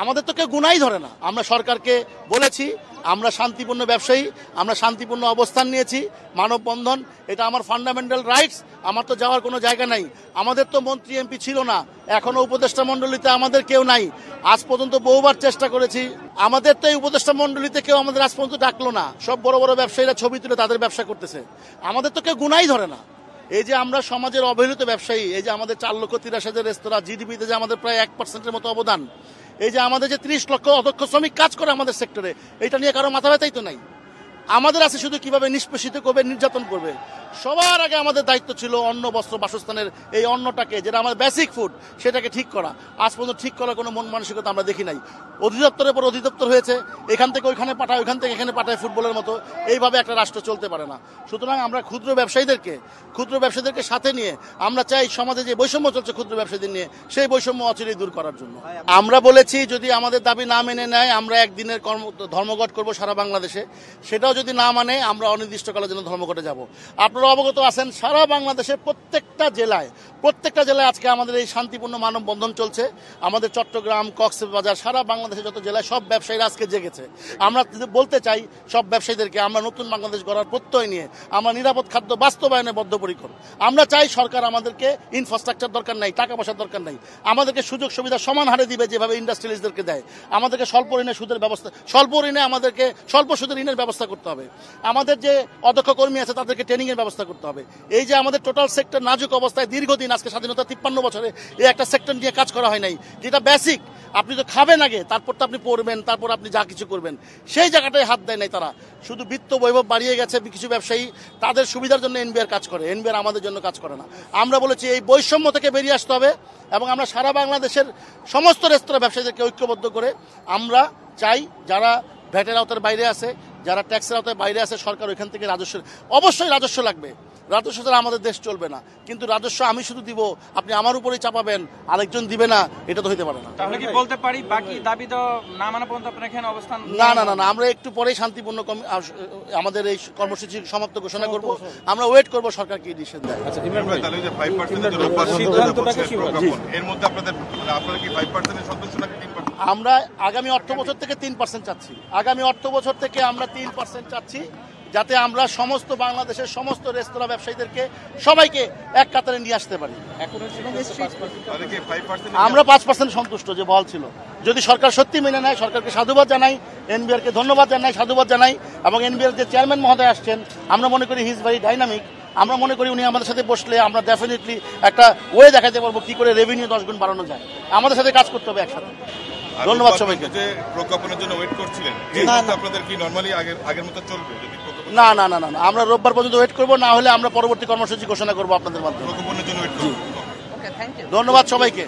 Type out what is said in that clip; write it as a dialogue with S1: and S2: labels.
S1: আমাদের তো কেউ গুনাই ধরে না। আমরা সরকারকে বলেছি আমরা শান্তিপূর্ণ ব্যবসায়ী, আমরা শান্তিপূর্ণ অবস্থান নিয়েছি, মানববন্ধন এটা আমার ফান্ডামেন্টাল রাইটস, আমার তো যাওয়ার কোনো জায়গা নাই। আমাদের তো মন্ত্রী এমপি ছিল না, এখনো উপদেষ্টা মণ্ডলীতে আমাদের কেউ নাই। আজ পর্যন্ত বহুবার চেষ্টা করেছি, আমাদের তো এই উপদেষ্টা মণ্ডলীতে কেউ আমাদের আজ পর্যন্ত ডাকলো না। সব বড় বড় ব্যবসায়ীরা ছবি তুলে তাদের ব্যবসা করতেছে, আমাদের তো কেউ গুনাই ধরে না। এই যে আমরা সমাজের অবহেলিত ব্যবসায়ী, এই যে আমাদের 4,83,000 রেস্তোরাঁ, জিডিপিতে যে আমাদের প্রায় 1% মতো অবদান, এই যে আমাদের যে 30 লক্ষ অদক্ষ শ্রমিক কাজ করে আমাদের সেক্টরে, এটা নিয়ে কারো মাথা ব্যথাই তো নাই। আমাদের আছে শুধু কিভাবে নিষ্পেষিত করবে, নির্যাতন করবে। সবার আগে আমাদের দায়িত্ব ছিল অন্ন, বস্ত্র, বাসস্থানের এই অন্নটাকে, যেটা আমাদের বেসিক ফুড, সেটাকে ঠিক করা। আজ পর্যন্ত ঠিক করার কোনো মন মানসিকতা আমরা দেখি নাই। অধিদপ্তরের পর অধিদপ্তর হয়েছে, এখান থেকে ওইখানে পাঠায়, ওইখান থেকে এখানে পাঠায়, ফুটবলের মতো। এইভাবে একটা রাষ্ট্র চলতে পারে না। সুতরাং আমরা ক্ষুদ্র ব্যবসায়ীদেরকে সাথে নিয়ে আমরা চাই সমাজে যে বৈষম্য চলছে ক্ষুদ্র ব্যবসায়ীদের নিয়ে, সেই বৈষম্য অচিরেই দূর করার জন্য আমরা বলেছি যদি আমাদের দাবি না মেনে নেয় আমরা একদিনের ধর্মঘট করব সারা বাংলাদেশে। সেটাও যদি না মানে আমরা অনির্দিষ্টকালের জন্য ধর্মঘটে যাব। আপনারা অবগত আছেন সারা বাংলাদেশের প্রত্যেকটা জেলায় আজকে আমাদের এই শান্তিপূর্ণ মানববন্ধন চলছে। আমাদের চট্টগ্রাম, কক্সবাজার, সারা বাংলাদেশে যত জেলায় সব ব্যবসায়ীরা আজকে জেগেছে। আমরা বলতে চাই সব ব্যবসায়ীদেরকে, আমরা নতুন বাংলাদেশ গড়ার প্রত্যয় নিয়ে আমরা নিরাপদ খাদ্য বাস্তবায়নে বদ্ধপরিকর। আমরা চাই সরকার আমাদেরকে ইনফ্রাস্ট্রাকচার দরকার নাই, টাকা পয়সার দরকার নাই, আমাদেরকে সুযোগ সুবিধা সমান হারে দিবে যেভাবে ইন্ডাস্ট্রিয়ালিস্টদেরকে দেয়। আমাদেরকে স্বল্প ঋণের সুদের ব্যবস্থা, আমাদেরকে স্বল্প সুদের ঋণের ব্যবস্থা করতে হবে। আমাদের যে অদক্ষ কর্মী আছে তাদেরকে ট্রেনিং এর ব্যবস্থা করতে হবে। এই যে আমাদের টোটাল সেক্টর নাজুক অবস্থায় দীর্ঘদিন, আজকে স্বাধীনতা 53 বছরে এই একটা সেক্টর নিয়ে কাজ করা হয় নাই, যেটা বেসিক। আপনি তো খাবেন আগে, তারপর তো আপনি পড়বেন, তারপর আপনি যা কিছু করবেন, সেই জায়গাটায় হাত দেয় নাই তারা। শুধু বিত্ত বৈভব বাড়িয়ে গেছে কিছু ব্যবসায়ী, তাদের সুবিধার জন্য এনবিআর কাজ করে, এনবিআর আমাদের জন্য কাজ করে না। আমরা বলেছি এই বৈষম্য থেকে বেরিয়ে আসতে হবে এবং আমরা সারা বাংলাদেশের সমস্ত রেস্তোরাঁ ব্যবসায়ীদেরকে ঐক্যবদ্ধ করে আমরা চাই যারা ভ্যাটের আওতার বাইরে আছে, যারা ট্যাক্সের আওতায় বাইরে আছে, সরকার ওইখান থেকে অবশ্যই রাজস্ব লাগবে। রাজস্ব ছাড়া আমাদের দেশ চলবে না। কিন্তু রাজস্ব আমি শুধু দিব, আপনি আমার উপরেই চাপাবেন, আরেকজন দিবে না, এটা তো হইতে পারে না।
S2: তাহলে কি বলতে পারি বাকি দাবি তো না মানা পর্যন্ত আপনারা এখানে অবস্থান?
S1: না, আমরা একটু পরেই শান্তিপূর্ণ আমাদের এই কর্মসূচি সমাপ্ত ঘোষণা করব। আমরা ওয়েট করব সরকার কি ডিসিশন দেয়। আমরা আগামী অর্থ বছর থেকে 3% চাচ্ছি। আগামী অর্থ বছর থেকে আমরা 3% চাচ্ছি, যাতে আমরা সমস্ত বাংলাদেশের সমস্ত রেস্তোরাঁ ব্যবসায়ীদেরকে সবাইকে এক কাতারে নিয়ে আসতে পারি। আমরা 5% সন্তুষ্ট যে বল ছিল। যদি সরকার সত্যি মেনে নেয়, সরকারকে সাধুবাদ জানাই, এনবিআরকে ধন্যবাদ জানাই এবং এনবিআর যে চেয়ারম্যান মহোদয় আসছেন, আমরা মনে করি হি ইজ ভেরি ডাইনামিক। আমরা মনে করি উনি আমাদের সাথে বসলে আমরা ডেফিনেটলি একটা ওয়ে দেখাতে পারবো কি করে রেভিনিউ 10 গুণ বাড়ানো যায়। আমাদের সাথে কাজ করতে হবে একসাথে। ধন্যবাদ সবাইকে।
S3: প্রজ্ঞাপনের জন্য ওয়েট করছিলেন, আপনাদের কি নরমালি আগের মতো চলবে?
S1: না, আমরা রোববার পর্যন্ত ওয়েট করবো, না হলে আমরা পরবর্তী কর্মসূচি ঘোষণা করবো আপনাদের মাধ্যমে।
S3: প্রজ্ঞাপনের জন্য ওয়েট করব।
S1: ধন্যবাদ সবাইকে।